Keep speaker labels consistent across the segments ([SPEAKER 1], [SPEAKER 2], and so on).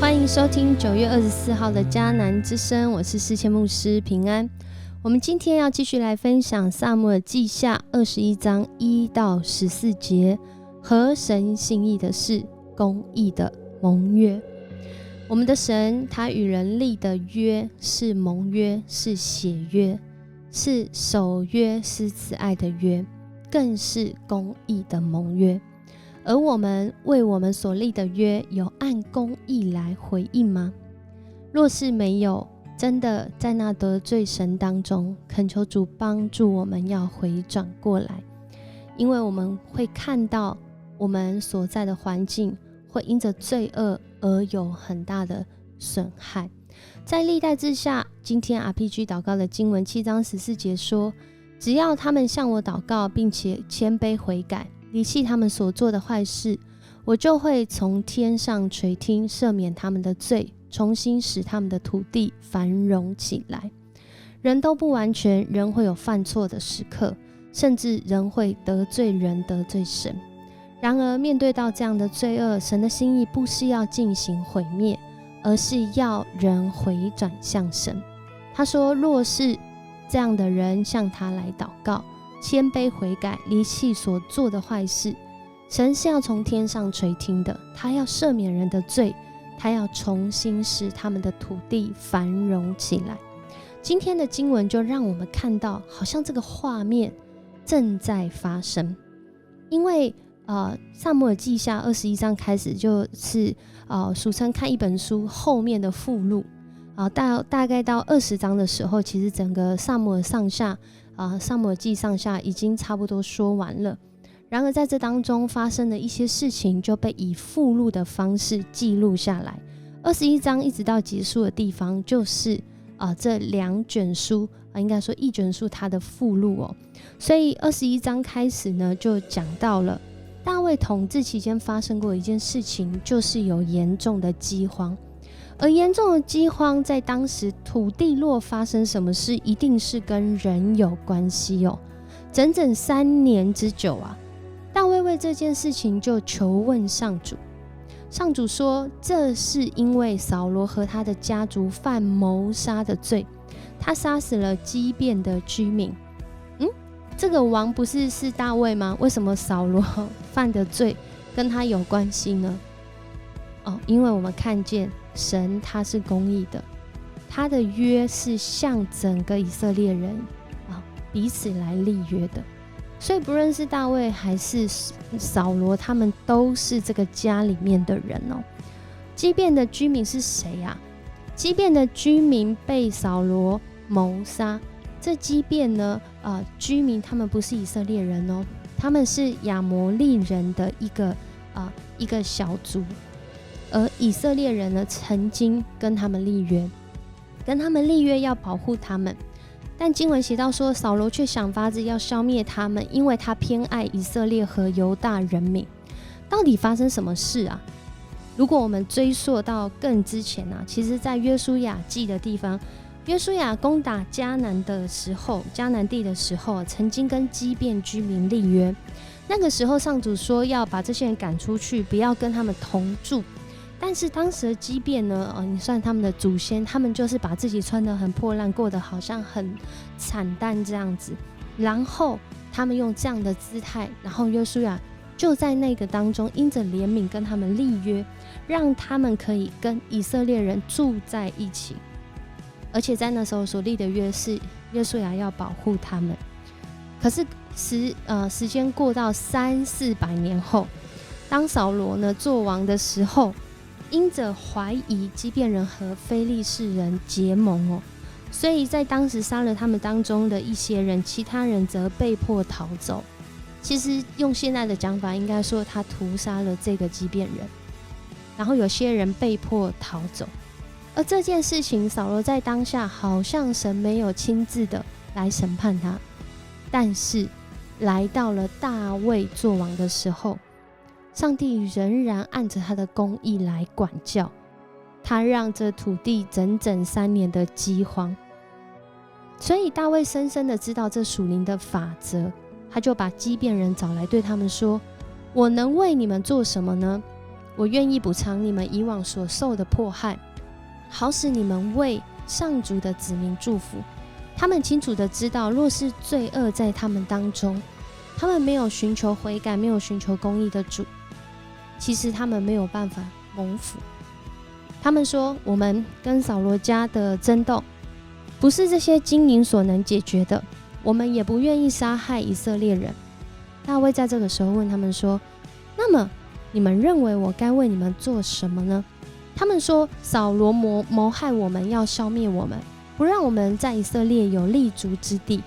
[SPEAKER 1] 欢迎收听9月24号的迦南之声，我是世谦牧师平安。我们今天要继续来分享撒母耳记下21章1到14节，合神心意的事，公义的盟约。我们的神他与人立的约是盟约，是血约，是守约施慈爱的约，更是公义的盟约。而我们为我们所立的约，有按公义来回应吗？若是没有，真的在那得罪神当中，恳求主帮助我们要回转过来，因为我们会看到我们所在的环境会因着罪恶而有很大的损害。在历代志下，今天 RPG 祷告的经文7章14节说，只要他们向我祷告，并且谦卑悔改，离弃他们所做的坏事，我就会从天上垂听，赦免他们的罪，重新使他们的土地繁荣起来。人都不完全，人会有犯错的时刻，甚至人会得罪人，得罪神。然而面对到这样的罪恶，神的心意不是要进行毁灭，而是要人回转向神。他说，若是这样的人向他来祷告，谦卑悔改，离弃所做的坏事，神是要从天上垂听的，他要赦免人的罪，他要重新使他们的土地繁荣起来。今天的经文就让我们看到，好像这个画面正在发生。因为撒母耳记下21章开始，就是俗称看一本书后面的附录，大概到20章的时候，其实整个撒母耳记上下已经差不多说完了。然而在这当中发生的一些事情就被以附录的方式记录下来。21章一直到结束的地方，就是这2卷书，应该说1卷书它的附录哦。所以21章开始呢，就讲到了大卫统治期间发生过一件事情，就是有严重的饥荒。而严重的饥荒在当时土地若发生什么事，一定是跟人有关系哦。整整3年之久啊，大卫为这件事情就求问上主。上主说，这是因为扫罗和他的家族犯谋杀的罪，他杀死了基遍的居民。这个王不是大卫吗？为什么扫罗犯的罪跟他有关系呢？因为我们看见神他是公义的，他的约是向整个以色列人彼此来立约的。所以不论是大卫还是扫罗，他们都是这个家里面的人哦。基遍的居民是谁啊？基遍的居民被扫罗谋杀。这基遍呢居民他们不是以色列人哦，他们是亚摩利人的一个小族。而以色列人呢，曾经跟他们立约要保护他们，但经文写到说，扫罗却想法子要消灭他们，因为他偏爱以色列和犹大人民。到底发生什么事啊？如果我们追溯到更之前啊，其实在约书亚记的地方，约书亚攻打迦南地的时候，曾经跟基遍居民立约。那个时候上主说要把这些人赶出去，不要跟他们同住。但是当时的基遍呢，你算他们的祖先，他们就是把自己穿得很破烂，过得好像很惨淡这样子，然后他们用这样的姿态，然后约书亚就在那个当中因着怜悯跟他们立约，让他们可以跟以色列人住在一起。而且在那时候所立的约是约书亚要保护他们。可是时间过到300-400年后，当扫罗呢做王的时候，因着怀疑基遍人和非利士人结盟哦，所以在当时杀了他们当中的一些人，其他人则被迫逃走。其实用现在的讲法，应该说他屠杀了这个基遍人，然后有些人被迫逃走。而这件事情，扫罗在当下好像神没有亲自的来审判他，但是来到了大卫做王的时候，上帝仍然按着他的公义来管教，他让这土地整整3年的饥荒。所以大卫深深的知道这属灵的法则，他就把基遍人找来，对他们说，我能为你们做什么呢？我愿意补偿你们以往所受的迫害，好使你们为上主的子民祝福。他们清楚地知道，若是罪恶在他们当中，他们没有寻求悔改，没有寻求公义的主，其实他们没有办法蒙福。他们说，我们跟扫罗家的争斗不是这些金银所能解决的，我们也不愿意杀害以色列人。大卫在这个时候问他们说，那么你们认为我该为你们做什么呢？他们说，扫罗谋害我们，要消灭我们，不让我们在以色列有立足之地，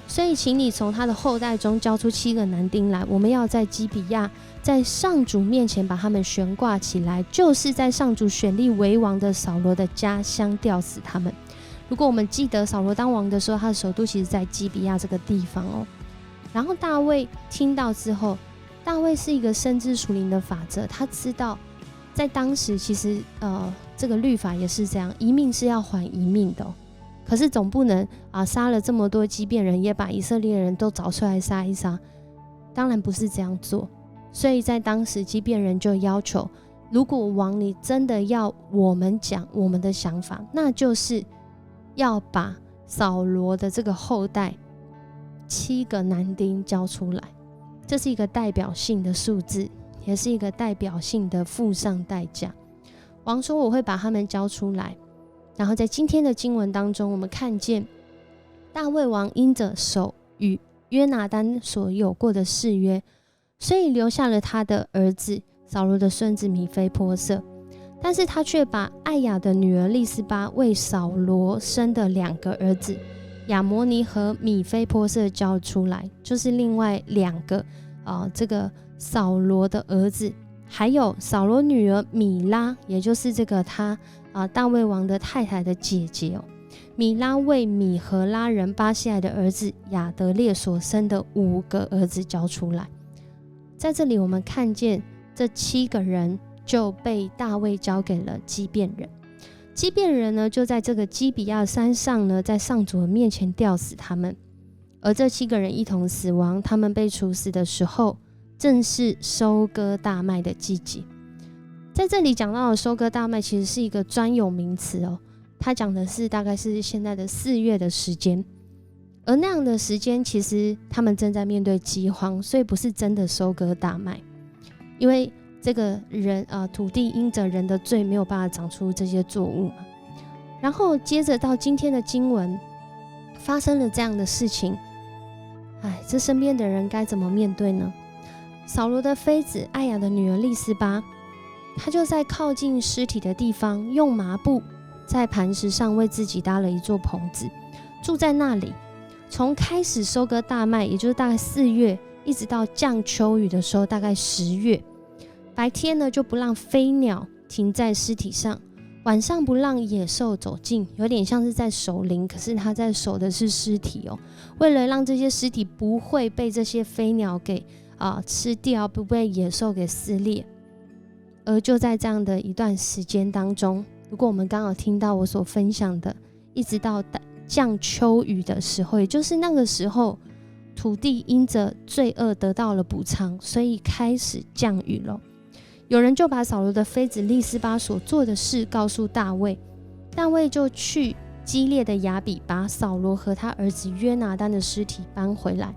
[SPEAKER 1] 所以请你从他的后代中交出7个男丁来，我们要在基比亚，在上主面前把他们悬挂起来，就是在上主选立为王的扫罗的家乡吊死他们。如果我们记得扫罗当王的时候，他的首都其实在基比亚这个地方哦。然后大卫听到之后，大卫是一个深知属灵的法则，他知道在当时其实这个律法也是这样，一命是要还一命的哦。可是总不能杀了这么多基遍人，也把以色列人都找出来杀一杀，当然不是这样做。所以在当时基遍人就要求，如果王你真的要我们讲我们的想法，那就是要把扫罗的这个后代7个男丁交出来。这是一个代表性的数字，也是一个代表性的付上代价。王说我会把他们交出来。然后在今天的经文当中，我们看见大卫王因着守与约拿单所有过的誓约，所以留下了他的儿子扫罗的孙子米非波设，但是他却把艾雅的女儿利斯巴为扫罗生的2个儿子亚摩尼和米非波设交出来，就是另外2个这个扫罗的儿子，还有扫罗女儿米拉，也就是这个他大卫王的太太的姐姐哦。米拉为米和拉人巴西埃的儿子亚德列所生的5个儿子交出来。在这里我们看见这7个人就被大卫交给了基遍人。基遍人呢，就在这个基比亚山上呢，在上主的面前吊死他们。而这7个人一同死亡，他们被处死的时候，正是收割大麦的季节。在这里讲到的收割大麦，其实是一个专有名词哦。它讲的是大概是现在的4月的时间，而那样的时间，其实他们正在面对饥荒，所以不是真的收割大麦，因为这个人土地因着人的罪没有办法长出这些作物嘛。然后接着到今天的经文，发生了这样的事情，这身边的人该怎么面对呢？扫罗的妃子艾雅的女儿利斯巴，她就在靠近尸体的地方，用麻布在磐石上为自己搭了一座棚子，住在那里。从开始收割大麦，也就是大概4月，一直到降秋雨的时候，大概10月，白天呢就不让飞鸟停在尸体上，晚上不让野兽走近，有点像是在守灵，可是他在守的是尸体哦。为了让这些尸体不会被这些飞鸟给吃掉，不被野兽给撕裂。而就在这样的一段时间当中，如果我们刚好听到我所分享的，一直到降秋雨的时候，也就是那个时候，土地因着罪恶得到了补偿，所以开始降雨了。有人就把扫罗的妃子利斯巴所做的事告诉大卫，大卫就去基列的雅比，把扫罗和他儿子约拿单的尸体搬回来。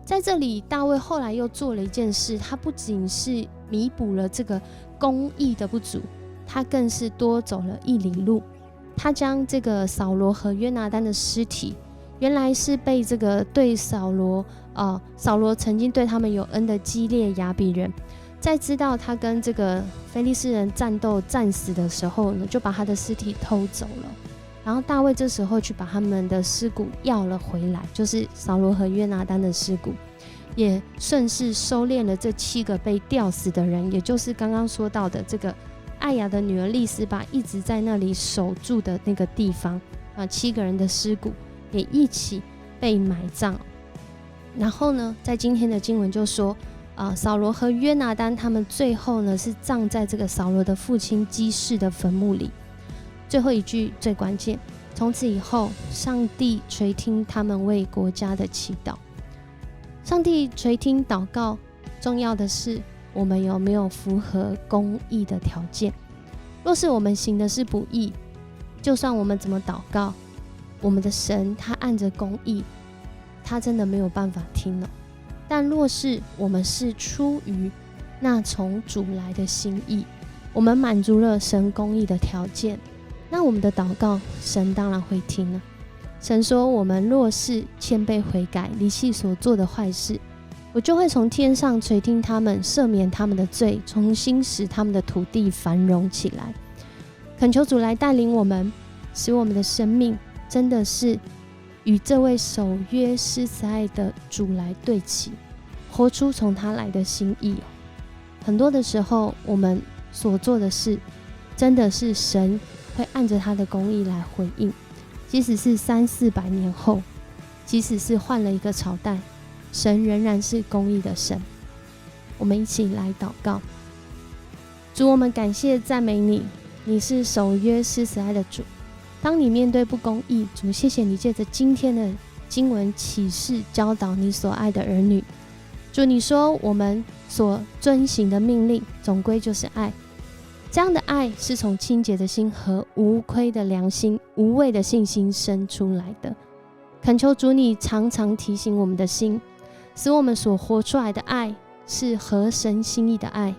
[SPEAKER 1] 在这里，大卫后来又做了一件事，他不仅是弥补了这个公义的不足，他更是多走了1里路。他将这个扫罗和约拿单的尸体，原来是被这个对扫罗曾经对他们有恩的基列雅比人，在知道他跟这个非利士人战斗战死的时候呢，就把他的尸体偷走了。然后大卫这时候去把他们的尸骨要了回来，就是扫罗和约拿单的尸骨，也顺势收敛了这7个被吊死的人，也就是刚刚说到的这个艾雅的女儿利斯巴一直在那里守住的那个地方，7个人的尸骨也一起被埋葬。然后呢，在今天的经文就说扫罗和约拿单他们最后呢是葬在这个扫罗的父亲基士的坟墓里。最后一句最关键，从此以后上帝垂听他们为国家的祈祷。上帝垂听祷告，重要的是我们有没有符合公义的条件。若是我们行的是不义，就算我们怎么祷告，我们的神他按着公义，他真的没有办法听了。但若是我们是出于那从主来的心意，我们满足了神公义的条件，那我们的祷告神当然会听了。神说，我们若是谦卑悔改，离弃所做的坏事，我就会从天上垂听他们，赦免他们的罪，重新使他们的土地繁荣起来。恳求主来带领我们，使我们的生命真的是与这位守约施慈爱的主来对齐，活出从他来的心意。很多的时候，我们所做的事真的是神会按着他的公义来回应，即使是300-400年后，即使是换了一个朝代，神仍然是公义的神。我们一起来祷告。主，我们感谢赞美你，你是守约施慈爱的主。当你面对不公义，主，谢谢你借着今天的经文启示教导你所爱的儿女。主，你说我们所遵行的命令总归就是爱，这样的爱是从清洁的心和无亏的良心、无畏的信心生出来的。恳求主你常常提醒我们的心，使我们所活出来的爱是合神心意的爱，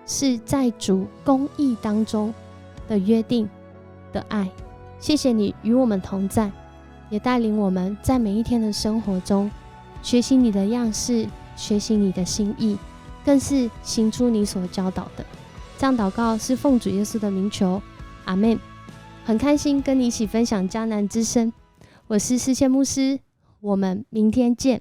[SPEAKER 1] 是在主公义当中的约定的爱。谢谢你与我们同在，也带领我们在每一天的生活中学习你的样式，学习你的心意，更是行出你所教导的。这样祷告是奉主耶稣的名求，阿们。很开心跟你一起分享迦南之声，我是世界牧师，我们明天见。